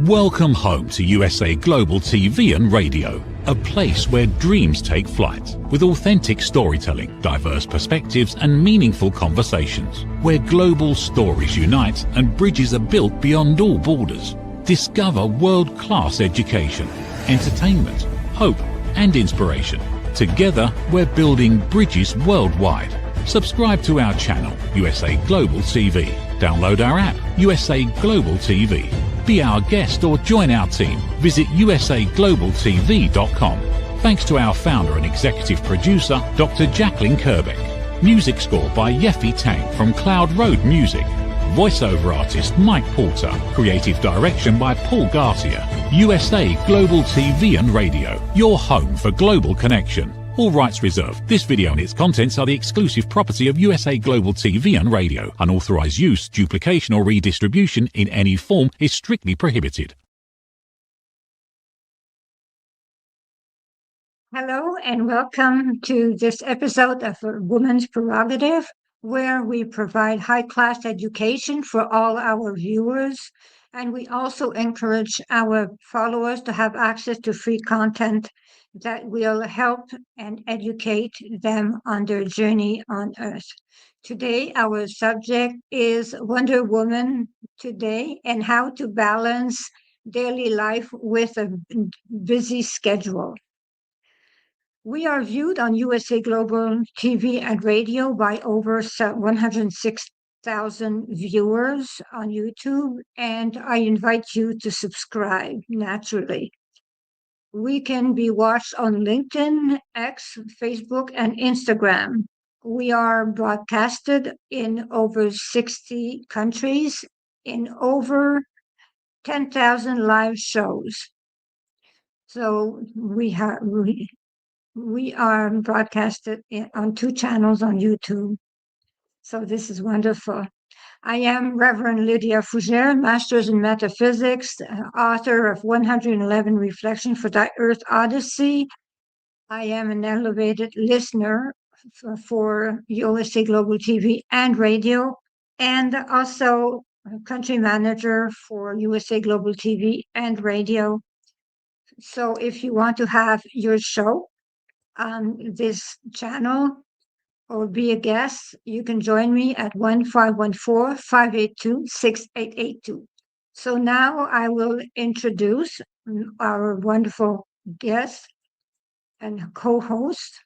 Welcome home to USA Global TV and Radio, a place where dreams take flight, with authentic storytelling, diverse perspectives and meaningful conversations, where global stories unite and bridges are built beyond all borders. Discover world-class education, entertainment, hope and inspiration. Together, we're building bridges worldwide. Subscribe to our channel, USA Global TV. Download our app, USA Global TV. Be our guest or join our team. Visit usaglobaltv.com. Thanks to our founder and executive producer, Dr. Jacalyn KERBECK. Music score by Yeffy Tang from Cloud Road Music. Voiceover artist Mike Porter. Creative direction by Paul Garcia. USA Global TV and Radio. Your home for global connection. All rights reserved. This video and its contents are the exclusive property of USA Global TV and Radio. Unauthorized use, duplication or redistribution in any form is strictly prohibited. Hello and welcome to this episode of A Woman's Prerogative, where we provide high-class education for all our viewers, and we also encourage our followers to have access to free content that will help and educate them on their journey on Earth. Today, our subject is Wonder Woman today and how to balance daily life with a busy schedule. We are viewed on USA Global TV and Radio by over 106,000 viewers on YouTube, and I invite you to subscribe naturally. We can be watched on LinkedIn, X, Facebook, and Instagram. We are broadcasted in over 60 countries in over 10,000 live shows. So we are broadcasted on 2 channels on YouTube. So this is wonderful. I am Reverend Lydia FOUGERES, Master's in Metaphysics, author of 111 Reflections for Thy Earth Odyssey. I am an elevated listener for USA Global TV and Radio, and also a country manager for USA Global TV and Radio. So if you want to have your show on this channel, or be a guest, you can join me at 1-514-582-6882. So now I will introduce our wonderful guest and co-host.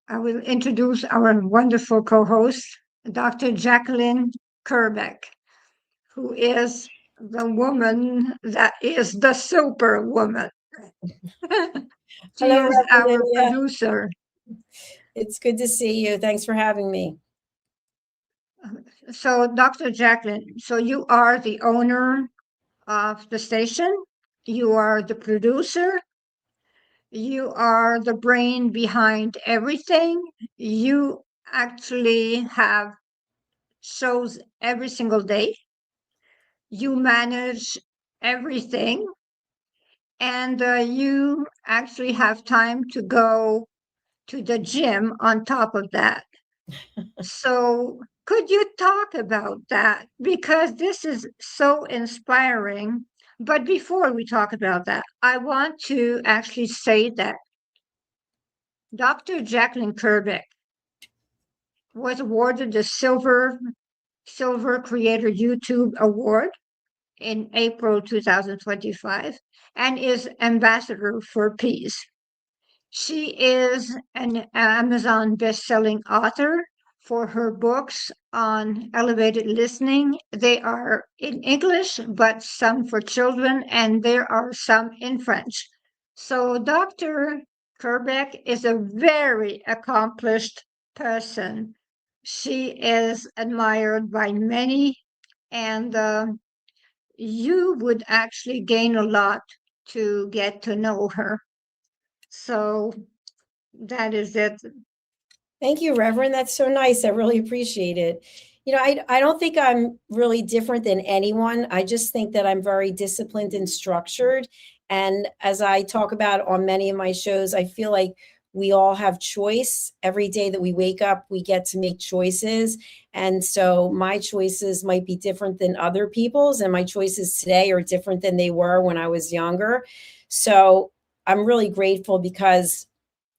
I will introduce our wonderful co-host, Dr. Jacalyn KERBECK, who is the woman that is the superwoman. She Hello, is our Lydia. producer. It's good to see you. Thanks for having me. So, Dr. Jacalyn, so you are the owner of the station, you are the producer, you are the brain behind everything. You actually have shows every single day. You manage everything, and you actually have time to go to the gym on top of that. So could you talk about that? Because this is so inspiring. But before we talk about that, I want to actually say that Dr. Jacalyn KERBECK was awarded the Silver Creator YouTube Award in April 2025 and is Ambassador for Peace. She is an Amazon best-selling author for her books on elevated listening. They are in English, but some for children, and there are some in French. So Dr. KERBECK is a very accomplished person. She is admired by many, and you would actually gain a lot to get to know her. So that is it. Thank you, Reverend. That's so nice. I really appreciate it. You know, I don't think I'm really different than anyone. I just think that I'm very disciplined and structured. And as I talk about on many of my shows, I feel like we all have choice. Every day that we wake up, we get to make choices. And so my choices might be different than other people's, and my choices today are different than they were when I was younger. So I'm really grateful because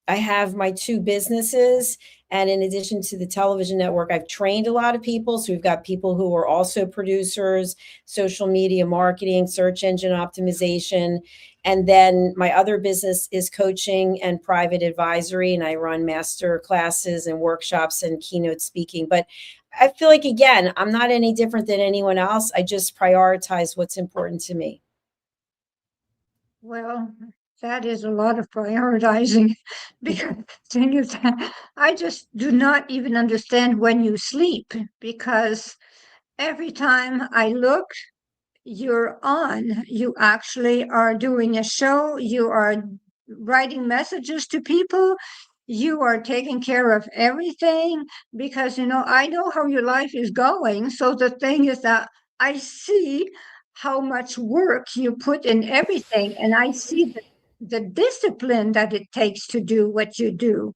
I have my two businesses. And in addition to the television network, I've trained a lot of people. So we've got people who are also producers, social media marketing, search engine optimization. And then my other business is coaching and private advisory. And I run master classes and workshops and keynote speaking. But I feel like, again, I'm not any different than anyone else. I just prioritize what's important to me. Well, that is a lot of prioritizing because the thing is that I just do not even understand when you sleep, because every time I look, you're on. You actually are doing a show, you are writing messages to people, you are taking care of everything, because I know how your life is going. So the thing is that I see how much work you put in everything, and I see the discipline that it takes to do what you do.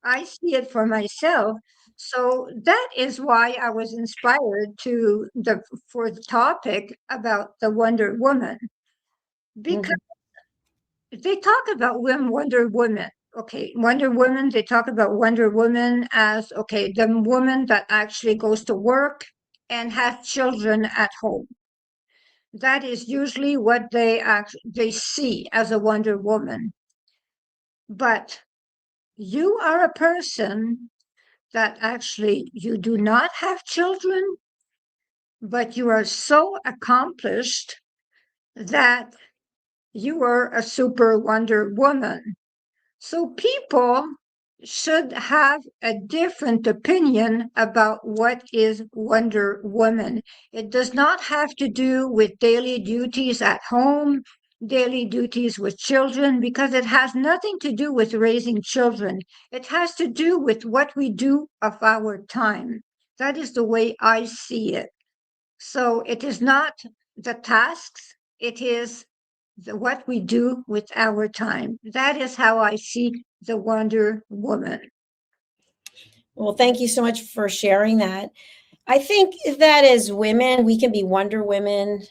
I see it for myself. So that is why I was inspired for the topic about the Wonder Woman, because they talk about Wonder Woman. Okay, Wonder Woman, they talk about Wonder Woman as, okay, the woman that actually goes to work and has children at home. That is usually what they see as a Wonder Woman. But you are a person that actually you do not have children, but you are so accomplished that you are a super Wonder Woman. So people should have a different opinion about what is Wonder Woman. It does not have to do with daily duties at home, daily duties with children, because it has nothing to do with raising children. It has to do with what we do of our time. That is the way I see it. So it is not the tasks, it is what we do with our time. That is how I see the Wonder Woman. Well, thank you so much for sharing that. I think that as women, we can be Wonder Women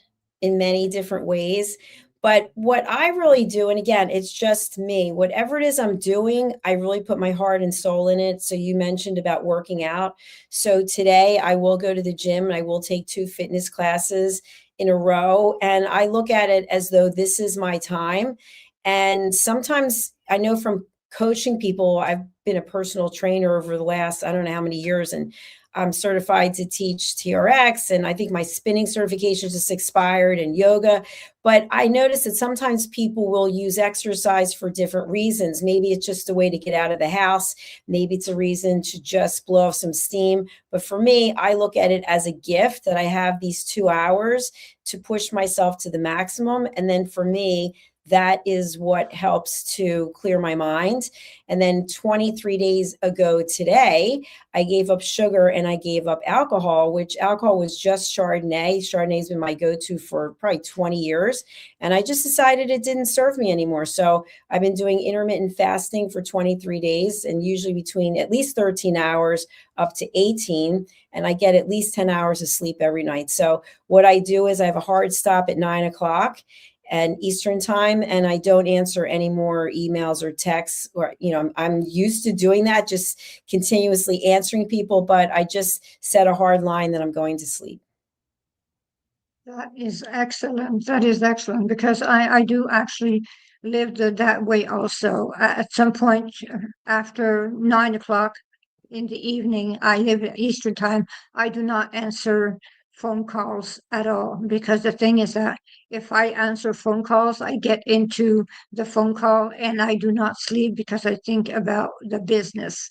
in many different ways. But what I really do, and again, it's just me, whatever it is I'm doing, I really put my heart and soul in it. So you mentioned about working out. So today I will go to the gym and I will take 2 fitness classes in a row. And I look at it as though this is my time. And sometimes I know from coaching people, I've been a personal trainer over the last, I don't know how many years, and I'm certified to teach TRX, and I think my spinning certification just expired, and yoga. But I noticed that sometimes people will use exercise for different reasons. Maybe it's just a way to get out of the house. Maybe it's a reason to just blow off some steam. But for me, I look at it as a gift that I have these 2 hours to push myself to the maximum. And then for me, that is what helps to clear my mind. And then 23 days ago today, I gave up sugar and I gave up alcohol, which alcohol was just Chardonnay. Chardonnay's been my go-to for probably 20 years. And I just decided it didn't serve me anymore. So I've been doing intermittent fasting for 23 days, and usually between at least 13 hours up to 18. And I get at least 10 hours of sleep every night. So what I do is I have a hard stop at 9 o'clock and Eastern time, and I don't answer any more emails or texts, or, I'm used to doing that, just continuously answering people, but I just set a hard line that I'm going to sleep. That is excellent. That is excellent, because I do actually live that way also. At some point after 9 o'clock in the evening, I live at Eastern time. I do not answer phone calls at all, because the thing is that if I answer phone calls, I get into the phone call and I do not sleep, because I think about the business.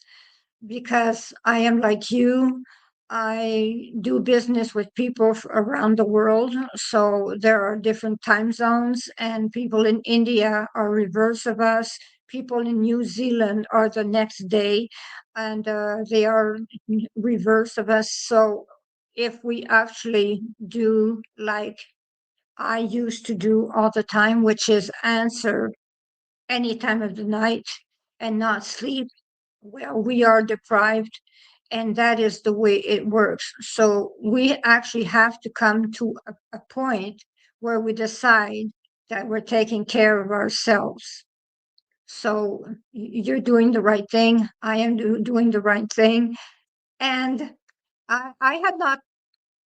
Because I am like you, I do business with people around the world. So there are different time zones, and people in India are reverse of us. People in New Zealand are the next day, and they are reverse of us. So if we actually do like I used to do all the time, which is answer any time of the night, and not sleep, well, we are deprived, and that is the way it works. So we actually have to come to a point where we decide that we're taking care of ourselves. So you're doing the right thing. I am doing the right thing. And I had not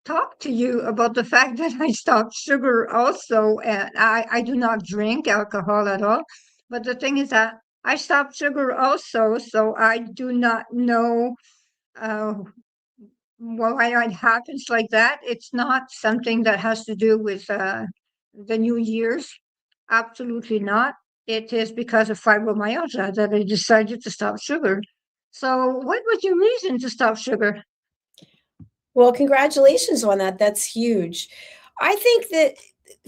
talked to you about the fact that I stopped sugar also. And I do not drink alcohol at all. But the thing is that I stopped sugar also. So I do not know uh, why it happens like that. It's not something that has to do with the New Year's. Absolutely not. It is because of fibromyalgia that I decided to stop sugar. So, what was your reason to stop sugar? Well, congratulations on that. That's huge. I think that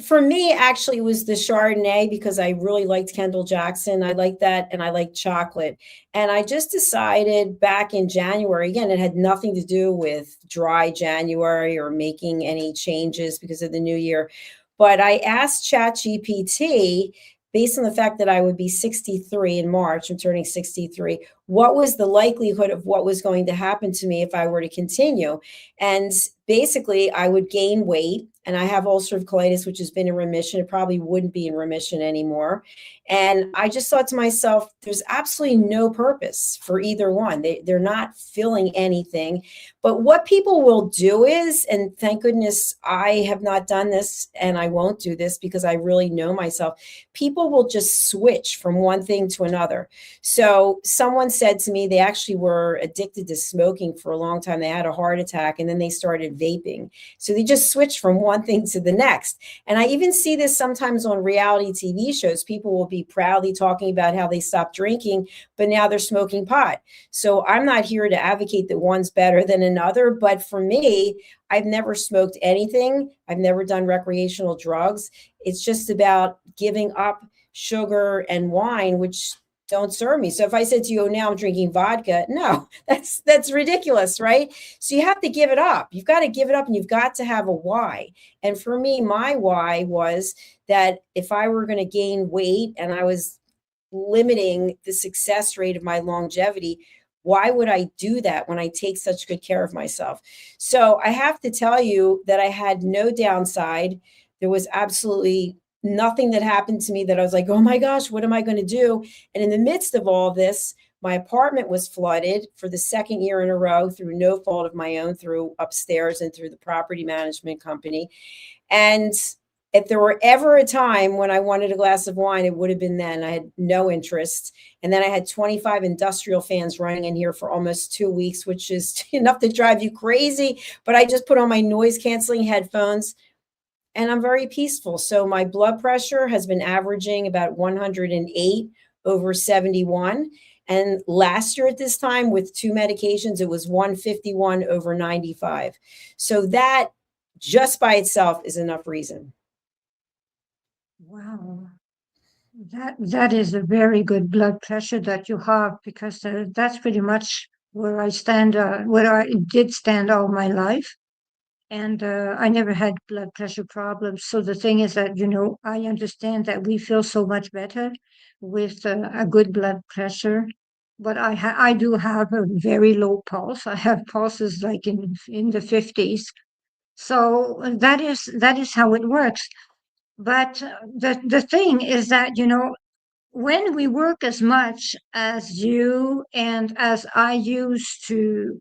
for me, actually, it was the Chardonnay because I really liked Kendall Jackson. I liked that, and I liked chocolate. And I just decided back in January, again, it had nothing to do with dry January or making any changes because of the new year. But I asked ChatGPT, based on the fact that I would be 63 in March, I'm turning 63, what was the likelihood of what was going to happen to me if I were to continue? And basically, I would gain weight, and I have ulcerative colitis, which has been in remission. It probably wouldn't be in remission anymore. And I just thought to myself, there's absolutely no purpose for either one. They're not filling anything. But what people will do is, and thank goodness I have not done this and I won't do this because I really know myself, people will just switch from one thing to another. So someone said to me they actually were addicted to smoking for a long time. They had a heart attack and then they started vaping. So they just switched from one thing to the next. And I even see this sometimes on reality TV shows. People will be proudly talking about how they stopped drinking, but now they're smoking pot. So I'm not here to advocate that one's better than another. But for me, I've never smoked anything. I've never done recreational drugs. It's just about giving up sugar and wine, which don't serve me. So if I said to you, oh, now I'm drinking vodka, no, that's ridiculous, right? So you have to give it up. You've got to give it up, and you've got to have a why. And for me, my why was that if I were going to gain weight and I was limiting the success rate of my longevity, why would I do that when I take such good care of myself? So I have to tell you that I had no downside. There was absolutely nothing that happened to me that I was like, oh my gosh, what am I going to do? And in the midst of all this, my apartment was flooded for the second year in a row through no fault of my own, through upstairs and through the property management company. And if there were ever a time when I wanted a glass of wine, it would have been then. I had no interest. And then I had 25 industrial fans running in here for almost 2 weeks, which is enough to drive you crazy. But I just put on my noise canceling headphones, and I'm very peaceful. So my blood pressure has been averaging about 108 over 71. And last year at this time, with 2 medications, it was 151 over 95. So that just by itself is enough reason. Wow, that is a very good blood pressure that you have, because that's pretty much where I stand, where I did stand all my life. And I never had blood pressure problems. So the thing is that, I understand that we feel so much better with a good blood pressure. But I do have a very low pulse. I have pulses like in the 50s. So that is how it works. But the thing is that, when we work as much as you and as I used to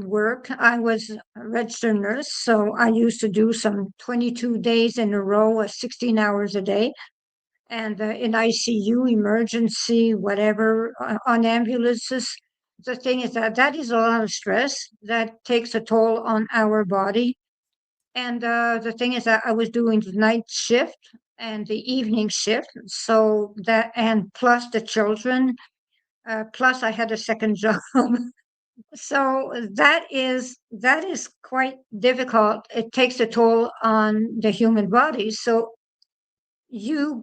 work, I was a registered nurse, so I used to do some 22 days in a row, 16 hours a day, and in ICU, emergency, whatever, on ambulances. The thing is that is a lot of stress that takes a toll on our body. And the thing is that I was doing the night shift and the evening shift, so that, and plus the children, plus I had a second job. So that is quite difficult. It takes a toll on the human body. So you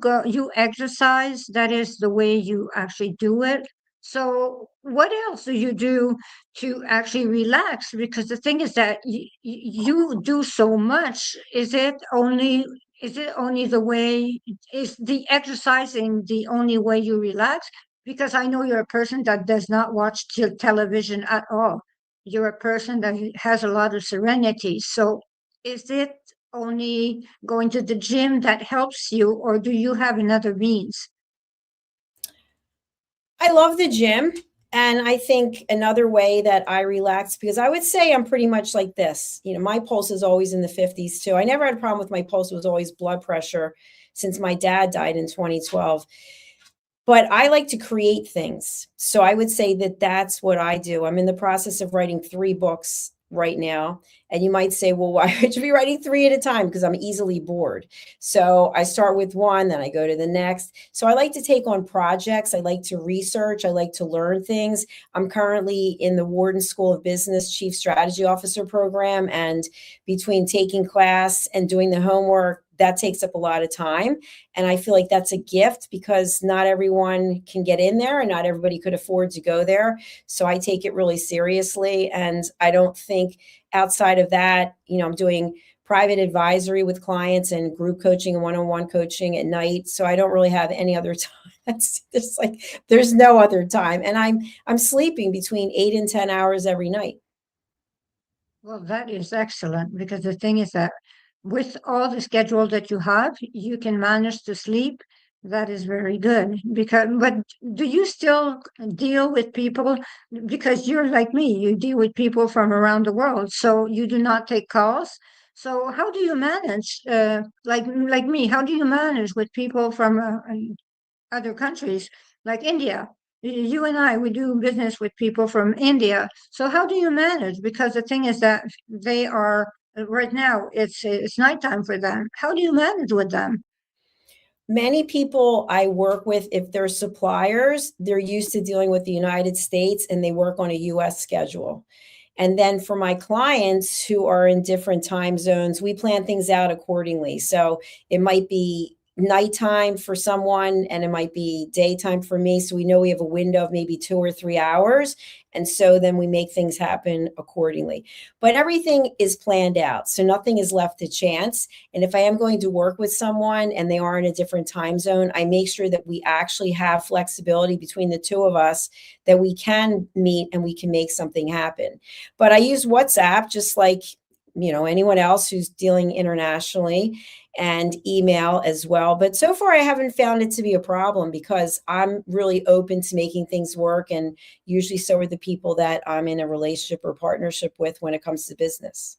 exercise, that is the way you actually do it. So what else do you do to actually relax? Because the thing is that you do so much. Is it only the way, is the exercising the only way you relax, Because I know you're a person that does not watch television at all. You're a person that has a lot of serenity. So is it only going to the gym that helps you, or do you have another means? I love the gym. And I think another way that I relax, because I would say I'm pretty much like this. You know, my pulse is always in the 50s too. I never had a problem with my pulse. It was always blood pressure since my dad died in 2012. But I like to create things. So I would say that that's what I do. I'm in the process of writing 3 books right now. And you might say, well, why would you be writing 3 at a time? Because I'm easily bored. So I start with one, then I go to the next. So I like to take on projects. I like to research. I like to learn things. I'm currently in the Wharton School of Business Chief Strategy Officer program. And between taking class and doing the homework, that takes up a lot of time. And I feel like that's a gift because not everyone can get in there and not everybody could afford to go there. So I take it really seriously. And I don't think outside of that, you know, I'm doing private advisory with clients and group coaching and one-on-one coaching at night. So I don't really have any other time. That's just like, there's no other time. And I'm sleeping between 8 and 10 hours every night. Well, that is excellent because the thing is that with all the schedule that you have, you can manage to sleep. That is very good because, but do you still deal with people? Because you're like me, you deal with people from around the world, so you do not take calls. So how do you manage, like me, how do you manage with people from other countries like India? You and I, we do business with people from India. So how do you manage? Because the thing is that they are right now, it's nighttime for them. How do you manage with them? Many people I work with, if they're suppliers, they're used to dealing with the United States and they work on a US schedule. And then for my clients who are in different time zones, we plan things out accordingly. So it might be nighttime for someone and it might be daytime for me. So we know we have a window of maybe 2 or 3 hours. And so then we make things happen accordingly. But everything is planned out. So nothing is left to chance. And if I am going to work with someone and they are in a different time zone, I make sure that we actually have flexibility between the two of us that we can meet and we can make something happen. But I use WhatsApp just like, you know, anyone else who's dealing internationally, and email as well. But so far I haven't found it to be a problem because I'm really open to making things work. And usually so are the people that I'm in a relationship or partnership with when it comes to business.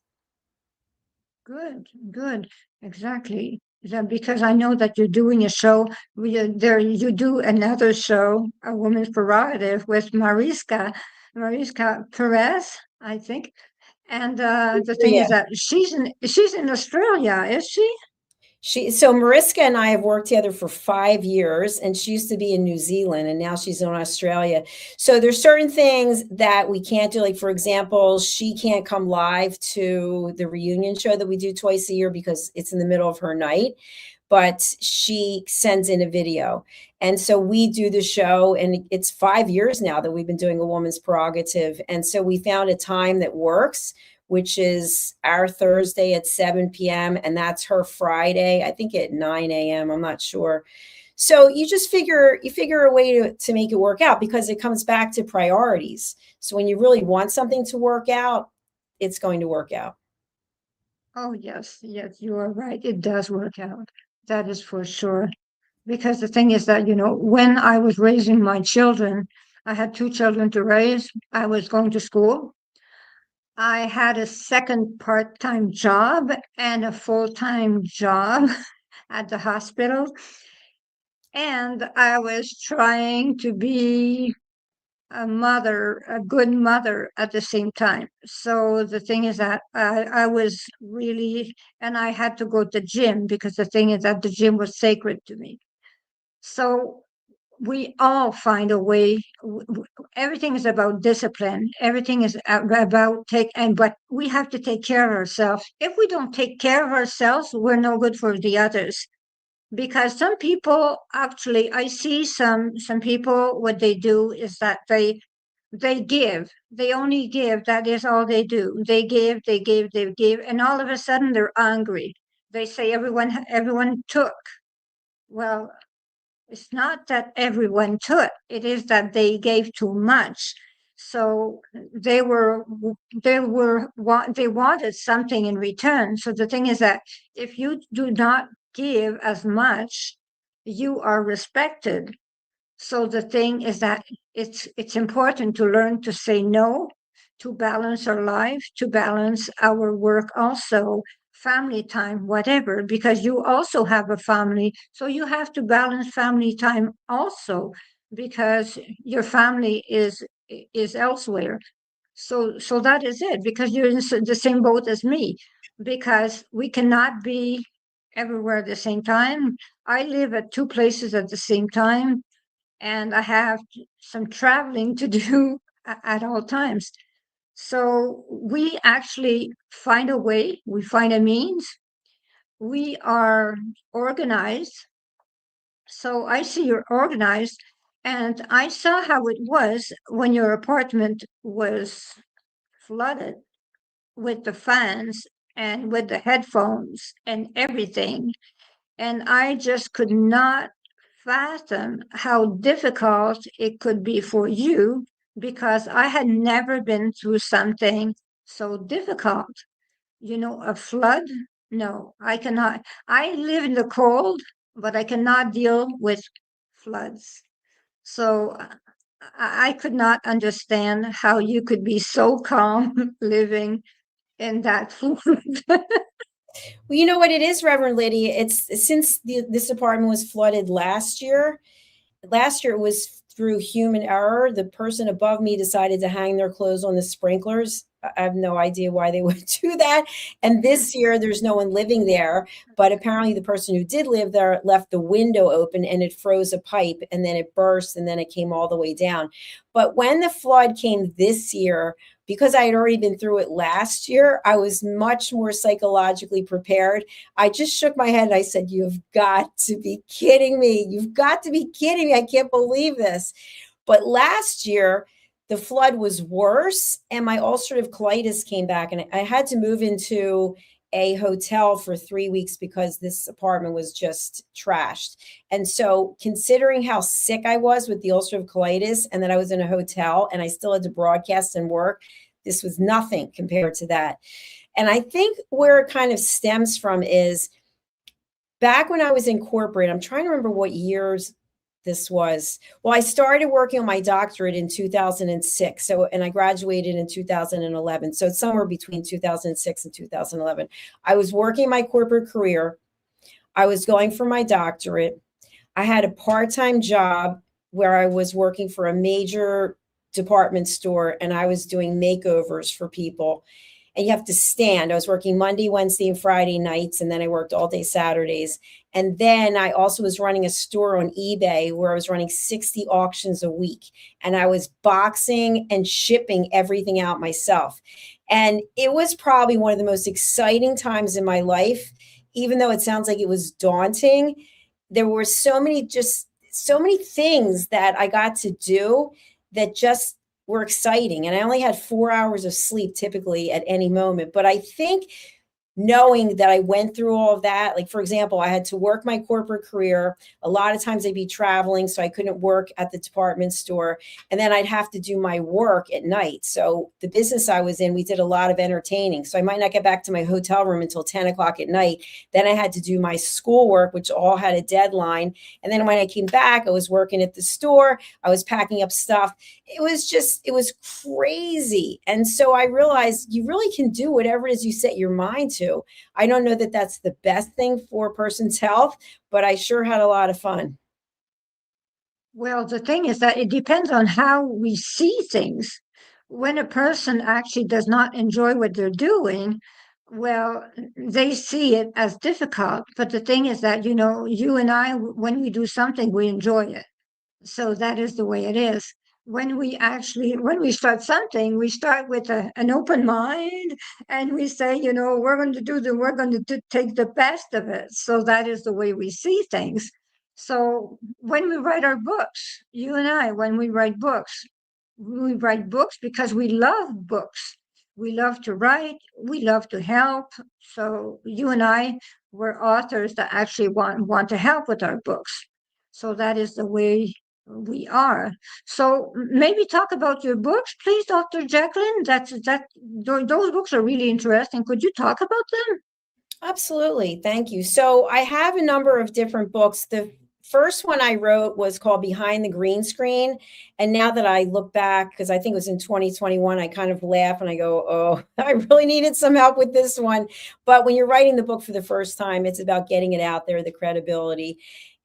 Good, good, exactly. Because I know that you're doing a show. There, you do another show, A Woman's Prerogative, with Mariska Perez, I think. And the thing Yeah. is that she's in Australia, is she? So Mariska and I have worked together for 5 years, and she used to be in New Zealand, and now she's in Australia. So there's certain things that we can't do. Like, for example, she can't come live to the reunion show that we do twice a year because it's in the middle of her night, but she sends in a video. And so we do the show, and it's 5 years now that we've been doing A Woman's Prerogative. And so we found a time that works, which is our Thursday at 7 p.m. And that's her Friday, I think at 9 a.m. I'm not sure. So you figure a way to make it work out because it comes back to priorities. So when you really want something to work out, it's going to work out. Oh, yes, yes, you are right. It does work out. That is for sure. Because the thing is that, when I was raising my children, I had 2 children to raise. I was going to school. I had a second part-time job and a full-time job at the hospital. And I was trying to be a good mother at the same time. So the thing is that I was really, and I had to go to the gym because the thing is that the gym was sacred to me. So we all find a way. Everything is about discipline. Everything is about but we have to take care of ourselves. If we don't take care of ourselves, we're no good for the others. Because some people actually, I see some people, what they do is that they give. They only give. That is all they do. They give, they give, and all of a sudden they're angry. They say everyone took. Well, It's not that everyone took, it is that they gave too much. So they wanted something in return. So the thing is that if you do not give as much, you are respected. So the thing is that it's important to learn to say no, to balance our life, to balance our work also, family time, whatever, because you also have a family. So you have to balance family time also, because your family is elsewhere. So that is it, because you're in the same boat as me, because we cannot be everywhere at the same time. I live at two places at the same time, and I have some traveling to do at all times. So we actually find a way, we find a means, we are organized. So I see you're organized, and I saw how it was when your apartment was flooded with the fans and with the headphones and everything. And I just could not fathom how difficult it could be for you, because I had never been through something so difficult. A flood? No, I cannot. I live in the cold, but I cannot deal with floods. So I could not understand how you could be so calm living in that flood. Well, you know what it is, Reverend Lydia? It's since this apartment was flooded last year. Last year it was through human error. The person above me decided to hang their clothes on the sprinklers. I have no idea why they would do that. And this year there's no one living there, but apparently the person who did live there left the window open and it froze a pipe, and then it burst, and then it came all the way down. But when the flood came this year, because I had already been through it last year, I was much more psychologically prepared. I just shook my head and I said, "You've got to be kidding me. You've got to be kidding me. I can't believe this." But last year, the flood was worse, and my ulcerative colitis came back, and I had to move into a hotel for 3 weeks because this apartment was just trashed. And so, considering how sick I was with the ulcerative colitis and that I was in a hotel and I still had to broadcast and work, this was nothing compared to that. And I think where it kind of stems from is back when I was in corporate, I'm trying to remember what years this was. Well, I started working on my doctorate in 2006. And I graduated in 2011. So it's somewhere between 2006 and 2011. I was working my corporate career. I was going for my doctorate. I had a part-time job where I was working for a major department store, and I was doing makeovers for people. And you have to stand. I was working Monday, Wednesday, and Friday nights, and then I worked all day Saturdays. And then I also was running a store on eBay where I was running 60 auctions a week, and I was boxing and shipping everything out myself. And it was probably one of the most exciting times in my life, even though it sounds like it was daunting. There were so many things that I got to do that just were exciting. And I only had 4 hours of sleep typically at any moment. But I think knowing that I went through all of that, like, for example, I had to work my corporate career. A lot of times I'd be traveling, so I couldn't work at the department store. And then I'd have to do my work at night. So the business I was in, we did a lot of entertaining. So I might not get back to my hotel room until 10 o'clock at night. Then I had to do my schoolwork, which all had a deadline. And then when I came back, I was working at the store. I was packing up stuff. It was crazy. And so I realized you really can do whatever it is you set your mind to. I don't know that that's the best thing for a person's health, but I sure had a lot of fun. Well, the thing is that it depends on how we see things. When a person actually does not enjoy what they're doing, well, they see it as difficult. But the thing is that, you and I, when we do something, we enjoy it. So that is the way it is. When we start something, we start with an open mind, and we say, we're going to take the best of it. So that is the way we see things. So when we write our books, you and I, when we write books because we love books. We love to write, we love to help. So you and I were authors that actually want to help with our books. So that is the way we are. So maybe talk about your books, please, Dr. Jacalyn. Those books are really interesting. Could you talk about them? Absolutely. Thank you. So I have a number of different books. The first one I wrote was called Behind the Green Screen. And now that I look back, because I think it was in 2021, I kind of laugh and I go, oh, I really needed some help with this one. But when you're writing the book for the first time, it's about getting it out there, the credibility.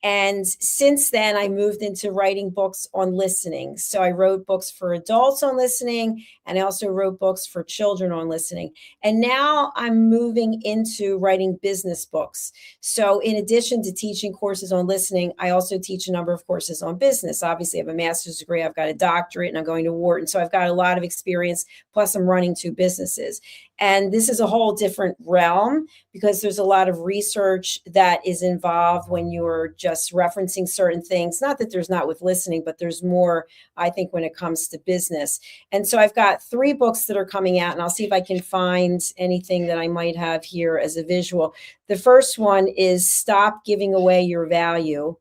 And since then, I moved into writing books on listening. So I wrote books for adults on listening, and I also wrote books for children on listening. And now I'm moving into writing business books. So in addition to teaching courses on listening, I also teach a number of courses on business. Obviously, I have a master's degree, I've got a doctorate, and I'm going to Wharton. So I've got a lot of experience, plus I'm running 2 businesses. And this is a whole different realm because there's a lot of research that is involved when you're just referencing certain things. Not that there's not with listening, but there's more, I think, when it comes to business. And so I've got 3 books that are coming out, and I'll see if I can find anything that I might have here as a visual. The first one is Stop Giving Away Your Value.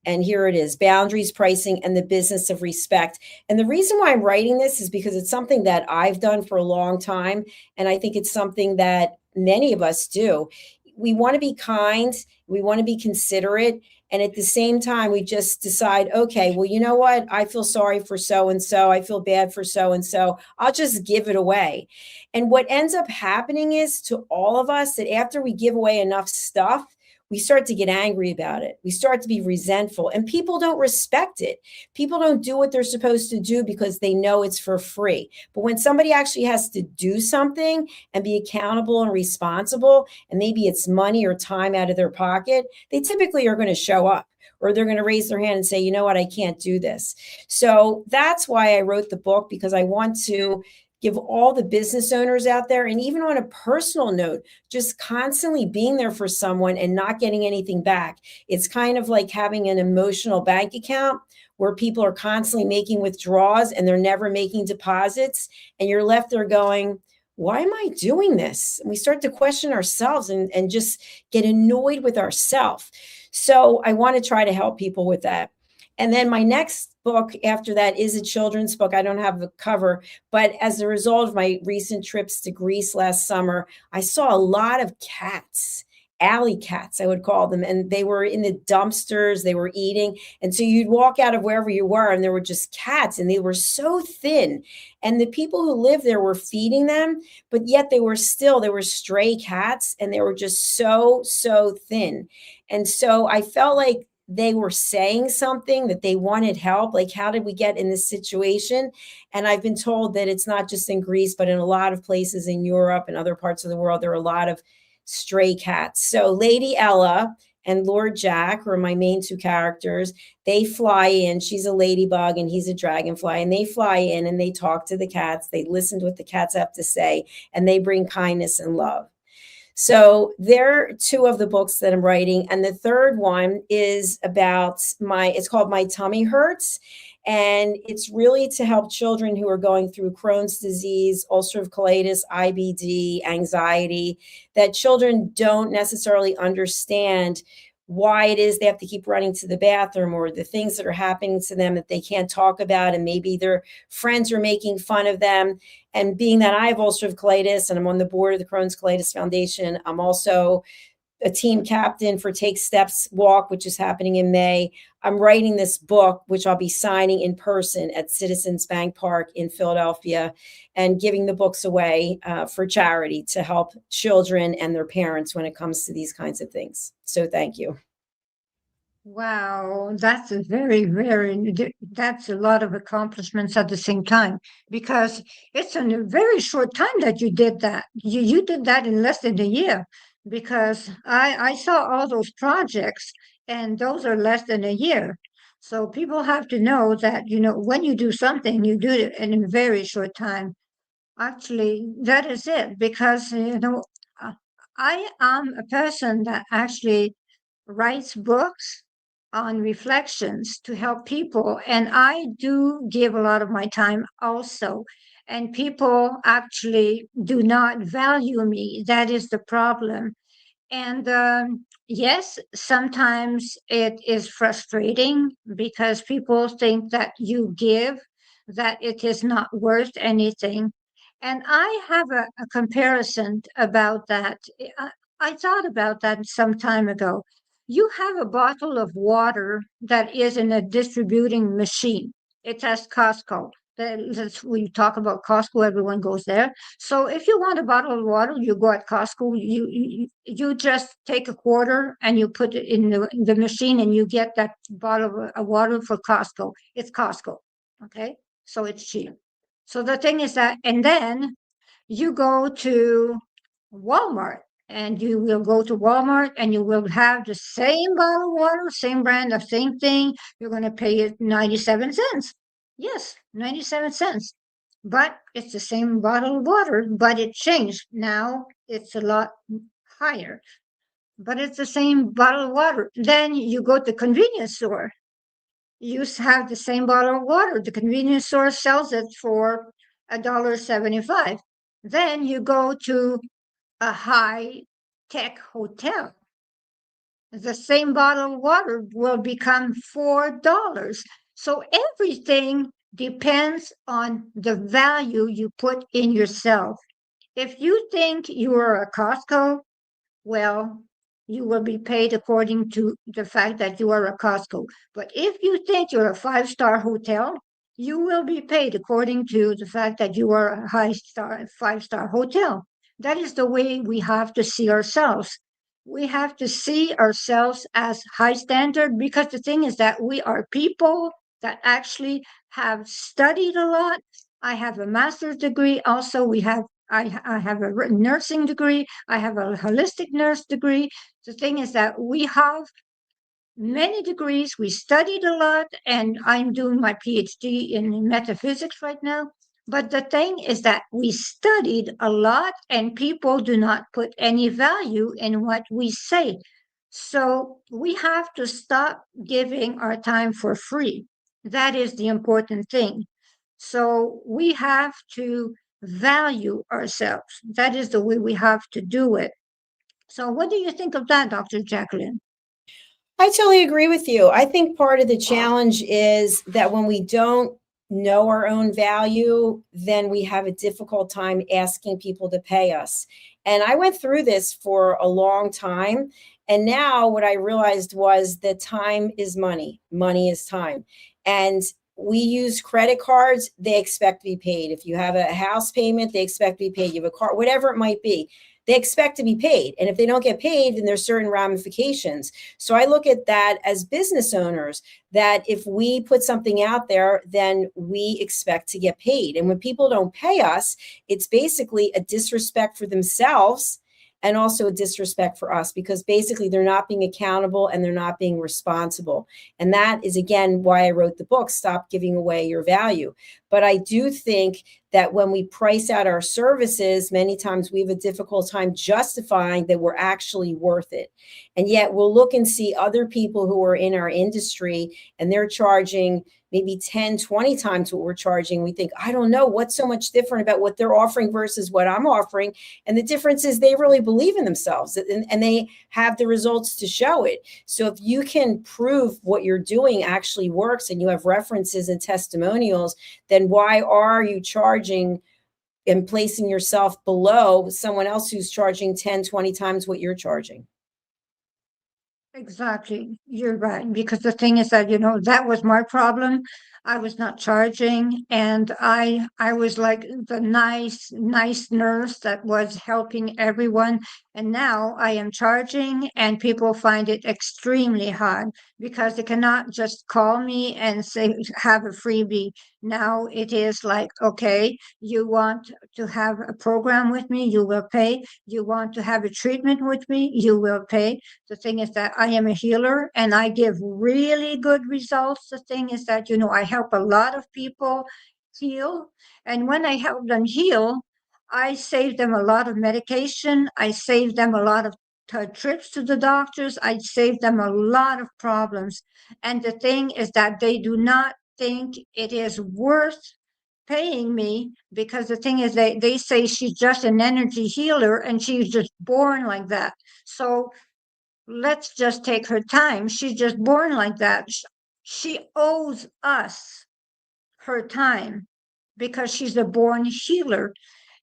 And here it is, Boundaries, Pricing, and the Business of Respect. And the reason why I'm writing this is because it's something that I've done for a long time. And I think it's something that many of us do. We want to be kind. We want to be considerate. And at the same time, we just decide, okay, well, you know what? I feel sorry for so-and-so. I feel bad for so-and-so. I'll just give it away. And what ends up happening is to all of us that after we give away enough stuff, we start to get angry about it. We start to be resentful, and people don't respect it. People don't do what they're supposed to do because they know it's for free. But when somebody actually has to do something and be accountable and responsible, and maybe it's money or time out of their pocket, they typically are going to show up, or they're going to raise their hand and say, you know what, I can't do this. So that's why I wrote the book, because I want to give all the business owners out there, and even on a personal note, just constantly being there for someone and not getting anything back. It's kind of like having an emotional bank account where people are constantly making withdrawals and they're never making deposits. And you're left there going, why am I doing this? And we start to question ourselves and just get annoyed with ourselves. So I want to try to help people with that. And then my next book after that is a children's book. I don't have the cover, but as a result of my recent trips to Greece last summer, I saw a lot of cats, alley cats, I would call them. And they were in the dumpsters, they were eating. And so you'd walk out of wherever you were and there were just cats, and they were so thin. And the people who lived there were feeding them, but yet they were stray cats, and they were just so thin. And so I felt like they were saying something, that they wanted help. Like, how did we get in this situation? And I've been told that it's not just in Greece, but in a lot of places in Europe and other parts of the world, there are a lot of stray cats. So Lady Ella and Lord Jack are my main 2 characters. They fly in. She's a ladybug and he's a dragonfly. And they fly in and they talk to the cats. They listen to what the cats have to say, and they bring kindness and love. So there are 2 of the books that I'm writing. And the third one is about it's called My Tummy Hurts. And it's really to help children who are going through Crohn's disease, ulcerative colitis, IBD, anxiety, that children don't necessarily understand why it is they have to keep running to the bathroom, or the things that are happening to them that they can't talk about. And maybe their friends are making fun of them. And being that I have ulcerative colitis and I'm on the board of the Crohn's Colitis Foundation, I'm also a team captain for Take Steps Walk, which is happening in May. I'm writing this book, which I'll be signing in person at Citizens Bank Park in Philadelphia, and giving the books away for charity to help children and their parents when it comes to these kinds of things. So thank you. Wow, that's a that's a lot of accomplishments at the same time, because it's in a very short time that you did that. You did that in less than a year, because I saw all those projects, and those are less than a year. So people have to know that, when you do something, you do it in a very short time. Actually, that is it, because, uh, I am a person that actually writes books on reflections to help people. And I do give a lot of my time also. And people actually do not value me. That is the problem. And yes, sometimes it is frustrating because people think that you give, that it is not worth anything. And I have a comparison about that. I thought about that some time ago. You have a bottle of water that is in a distributing machine. It's at Costco. That's when you talk about Costco, everyone goes there. So if you want a bottle of water, you go at Costco, you just take a quarter and you put it in the machine and you get that bottle of water for Costco. It's Costco. Okay. So it's cheap. So the thing is that, and then you go to Walmart and you will go to Walmart and you will have the same bottle of water, same brand, the same thing. You're going to pay it 97 cents. Yes, 97 cents. But it's the same bottle of water, but it changed. Now it's a lot higher, but it's the same bottle of water. Then you go to the convenience store. You have the same bottle of water. The convenience store sells it for $1.75. Then you go to a high tech hotel. The same bottle of water will become $4. So everything depends on the value you put in yourself. If you think you are a Costco, well, you will be paid according to the fact that you are a Costco. But if you think you're a five-star hotel, you will be paid according to the fact that you are a five-star hotel. That is the way we have to see ourselves. We have to see ourselves as high standard because the thing is that we are people that actually have studied a lot. I have a master's degree. Also, I have a nursing degree. I have a holistic nurse degree. The thing is that we have many degrees. We studied a lot, and I'm doing my PhD in metaphysics right now. But the thing is that we studied a lot, and people do not put any value in what we say. So we have to stop giving our time for free. That is the important thing. So we have to value ourselves. That is the way we have to do it. So what do you think of that, Dr. Jacalyn? I totally agree with you. I think part of the challenge is that when we don't know our own value, then we have a difficult time asking people to pay us. And I went through this for a long time. And now what I realized was that time is money, money is time. And we use credit cards, they expect to be paid. If you have a house payment, they expect to be paid. You have a car, whatever it might be, they expect to be paid. And if they don't get paid, then there's certain ramifications. So I look at that as business owners, that if we put something out there, then we expect to get paid. And when people don't pay us, it's basically a disrespect for themselves and also a disrespect for us, because basically they're not being accountable and they're not being responsible. And that is, again, why I wrote the book, Stop Giving Away Your Value. But I do think that when we price out our services, many times we have a difficult time justifying that we're actually worth it. And yet we'll look and see other people who are in our industry and they're charging maybe 10, 20 times what we're charging. We think, I don't know, what's so much different about what they're offering versus what I'm offering. And the difference is they really believe in themselves and they have the results to show it. So if you can prove what you're doing actually works and you have references and testimonials, then why are you charging and placing yourself below someone else who's charging 10, 20 times what you're charging? Exactly. You're right. Because the thing is that, that was my problem. I was not charging and I was like the nice nurse that was helping everyone. And now I am charging and people find it extremely hard because they cannot just call me and say, have a freebie. Now it is like, okay, you want to have a program with me, you will pay. You want to have a treatment with me, you will pay. The thing is that I am a healer and I give really good results. The thing is that, I help a lot of people heal. And when I help them heal, I save them a lot of medication. I save them a lot of trips to the doctors. I save them a lot of problems. And the thing is that they do not think it is worth paying me because the thing is they say she's just an energy healer and she's just born like that. So let's just take her time. She's just born like that. She owes us her time because she's a born healer.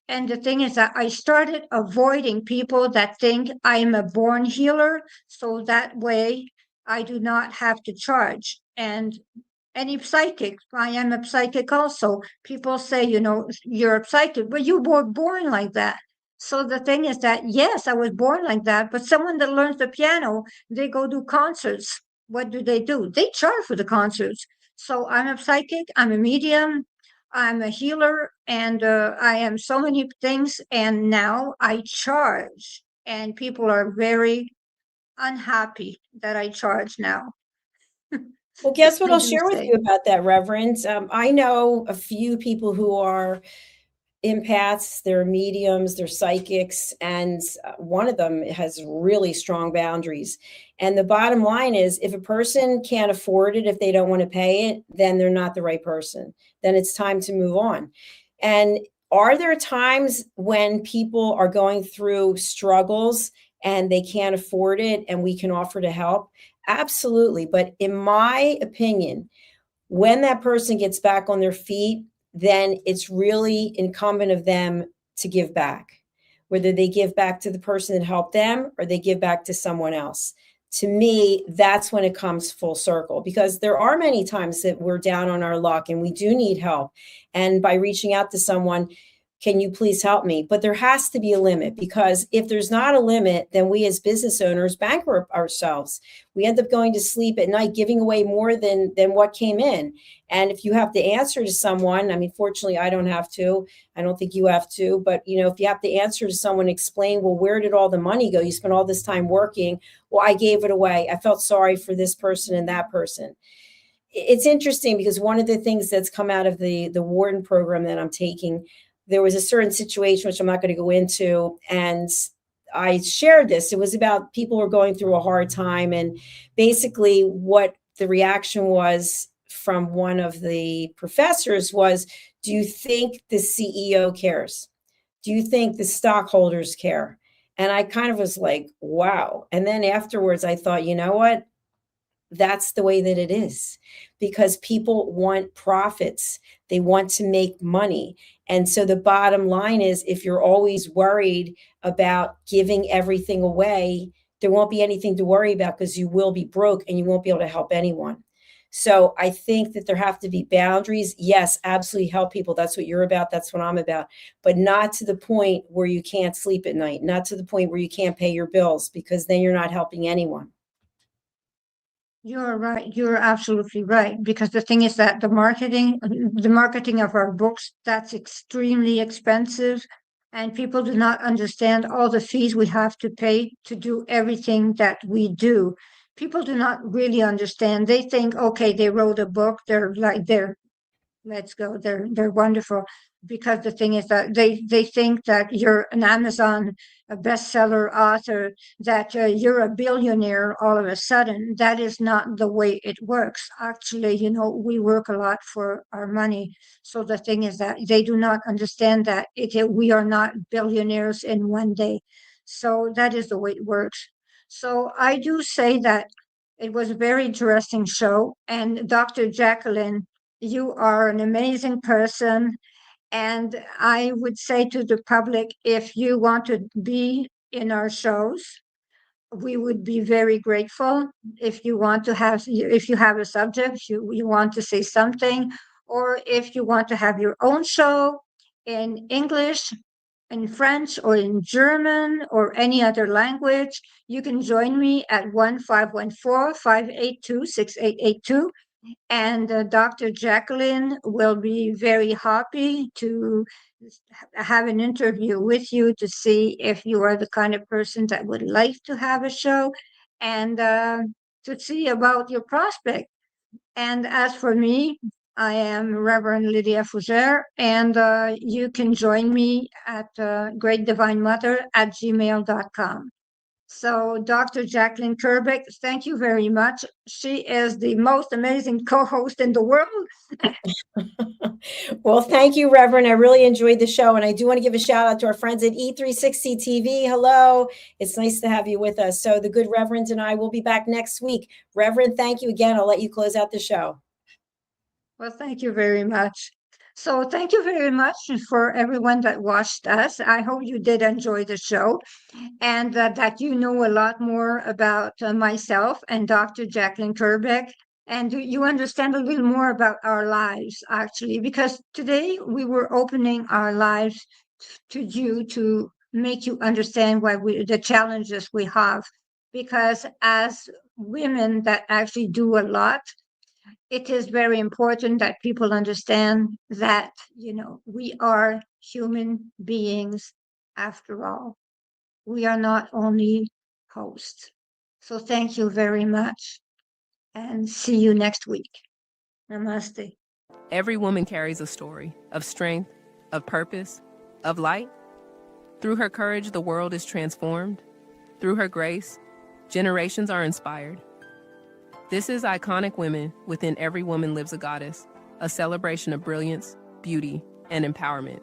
And the thing is that I started avoiding people that think I'm a born healer, so that way I do not have to charge. And any psychic, I am a psychic also. People say, you're a psychic, but you were born like that. So the thing is that, yes, I was born like that, but someone that learns the piano, they go do concerts. What do? They charge for the concerts. So I'm a psychic, I'm a medium, I'm a healer, and I am so many things. And now I charge, and people are very unhappy that I charge now. Well, guess what I I'll do share with say. you about that, Reverend. I know a few people who are empaths, they're mediums, they're psychics, and one of them has really strong boundaries. And the bottom line is, if a person can't afford it, if they don't want to pay it, then they're not the right person. Then it's time to move on. And are there times when people are going through struggles and they can't afford it and we can offer to help? Absolutely. But in my opinion, when that person gets back on their feet, then it's really incumbent of them to give back, whether they give back to the person that helped them or they give back to someone else. To me, that's when it comes full circle, because there are many times that we're down on our luck and we do need help. And by reaching out to someone, can you please help me? But there has to be a limit, because if there's not a limit, then we as business owners bankrupt ourselves. We end up going to sleep at night giving away more than what came in. And if you have to answer to someone, I mean, fortunately, I don't have to. I don't think you have to. But, if you have to answer to someone, explain, well, where did all the money go? You spent all this time working. Well, I gave it away. I felt sorry for this person and that person. It's interesting because one of the things that's come out of the Warden program that I'm taking, there was a certain situation, which I'm not going to go into, and I shared this. It was about people were going through a hard time, and basically what the reaction was from one of the professors was, do you think the CEO cares? Do you think the stockholders care? And I kind of was like, wow. And then afterwards, I thought, you know what? That's the way that it is, because people want profits. They want to make money. And so the bottom line is, if you're always worried about giving everything away, there won't be anything to worry about, because you will be broke and you won't be able to help anyone. So I think that there have to be boundaries. Yes, absolutely help people. That's what you're about. That's what I'm about. But not to the point where you can't sleep at night, not to the point where you can't pay your bills, because then you're not helping anyone. You're right. You're absolutely right. Because the thing is that the marketing of our books, that's extremely expensive. And people do not understand all the fees we have to pay to do everything that we do. People do not really understand. They think, okay, they wrote a book. Let's go. They're wonderful. Because the thing is that they think that you're an Amazon a bestseller author, that you're a billionaire all of a sudden. That is not the way it works. Actually, we work a lot for our money. So the thing is that they do not understand that we are not billionaires in one day. So that is the way it works. So I do say that it was a very interesting show. And Dr. Jacalyn, you are an amazing person. And I would say to the public, if you want to be in our shows, we would be very grateful. If you have a subject, you want to say something, or if you want to have your own show in English, in French, or in German, or any other language, you can join me at 1-514-582-6882. And Dr. Jacalyn will be very happy to have an interview with you to see if you are the kind of person that would like to have a show, and to see about your prospect. And as for me, I am Reverend Lydia Fougere, and you can join me at greatdivinemother@gmail.com. So Dr. Jacalyn KERBECK, thank you very much. She is the most amazing co-host in the world. Well, thank you, Reverend. I really enjoyed the show. And I do want to give a shout out to our friends at E360 TV. Hello. It's nice to have you with us. So the good Reverend and I will be back next week. Reverend, thank you again. I'll let you close out the show. Well, thank you very much. So thank you very much for everyone that watched us. I hope you did enjoy the show and that you know a lot more about myself and Dr. Jacalyn KERBECK, and you understand a little more about our lives, actually, because today we were opening our lives to you to make you understand the challenges we have, because as women that actually do a lot, it is very important that people understand that, we are human beings after all. We are not only hosts. So thank you very much and see you next week. Namaste. Every woman carries a story of strength, of purpose, of light. Through her courage, the world is transformed. Through her grace, generations are inspired. This is Iconic Women. Within Every Woman Lives a Goddess, a celebration of brilliance, beauty, and empowerment.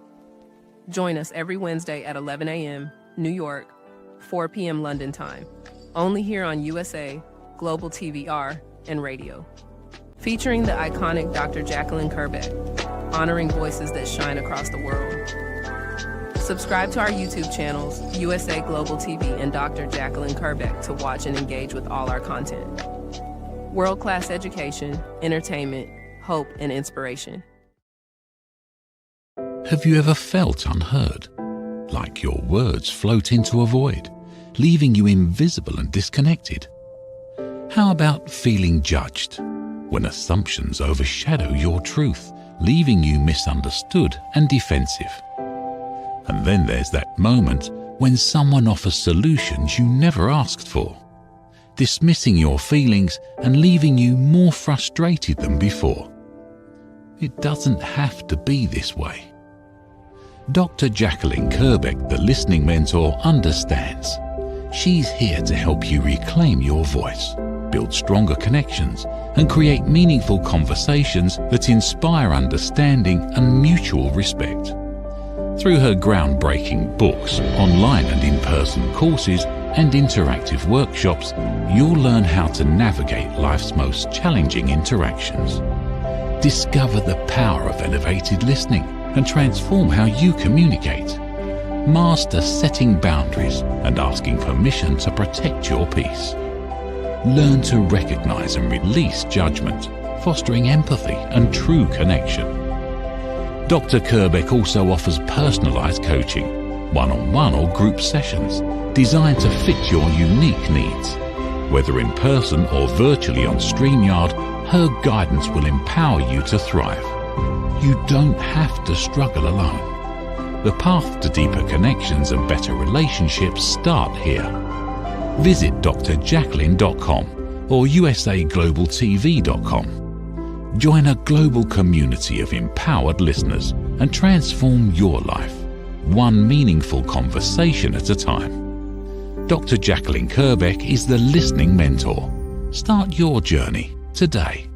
Join us every Wednesday at 11 a.m. New York, 4 p.m. London time, only here on USA, Global TVR, and radio. Featuring the iconic Dr. Jacalyn KERBECK, honoring voices that shine across the world. Subscribe to our YouTube channels, USA Global TV and Dr. Jacalyn KERBECK, to watch and engage with all our content. World-class education, entertainment, hope, and inspiration. Have you ever felt unheard? Like your words float into a void, leaving you invisible and disconnected? How about feeling judged, when assumptions overshadow your truth, leaving you misunderstood and defensive? And then there's that moment when someone offers solutions you never asked for, dismissing your feelings and leaving you more frustrated than before. It doesn't have to be this way. Dr. Jacalyn KERBECK, the listening mentor, understands. She's here to help you reclaim your voice, build stronger connections, and create meaningful conversations that inspire understanding and mutual respect. Through her groundbreaking books, online and in-person courses, and interactive workshops, you'll learn how to navigate life's most challenging interactions. Discover the power of elevated listening and transform how you communicate. Master setting boundaries and asking permission to protect your peace. Learn to recognize and release judgment, fostering empathy and true connection. Dr. KERBECK also offers personalized coaching, one-on-one or group sessions designed to fit your unique needs. Whether in person or virtually on StreamYard, her guidance will empower you to thrive. You don't have to struggle alone. The path to deeper connections and better relationships start here. Visit drjacalyn.com or usaglobaltv.com. Join a global community of empowered listeners and transform your life, one meaningful conversation at a time. Dr. Jacalyn KERBECK is the listening mentor. Start your journey today.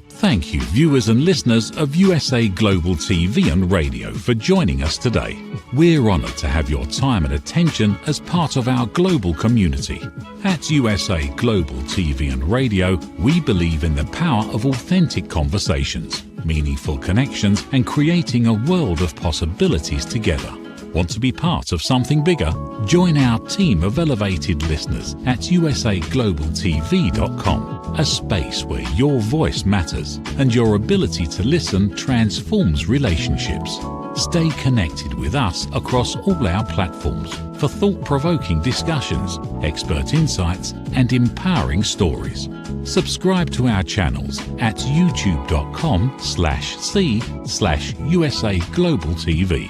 Thank you, viewers and listeners of USA Global TV and Radio, for joining us today. We're honored to have your time and attention as part of our global community. At USA Global TV and Radio, we believe in the power of authentic conversations, meaningful connections, and creating a world of possibilities together. Want to be part of something bigger? Join our team of elevated listeners at usaglobaltv.com, a space where your voice matters and your ability to listen transforms relationships. Stay connected with us across all our platforms for thought-provoking discussions, expert insights, and empowering stories. Subscribe to our channels at youtube.com/c/USA-Global-TV.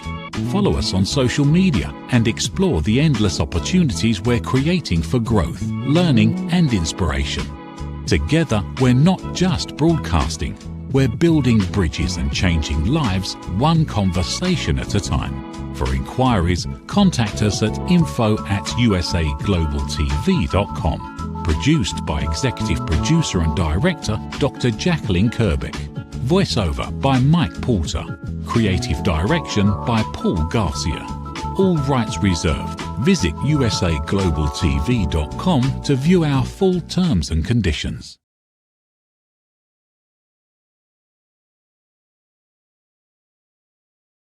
Follow us on social media and explore the endless opportunities we're creating for growth, learning, and inspiration. Together, we're not just broadcasting, we're building bridges and changing lives one conversation at a time. For inquiries, contact us at info@usaglobaltv.com. Produced by Executive Producer and Director Dr. Jacalyn KERBECK. Voiceover by Mike Porter. Creative direction by Paul Garcia. All rights reserved. Visit usaglobaltv.com to view our full terms and conditions.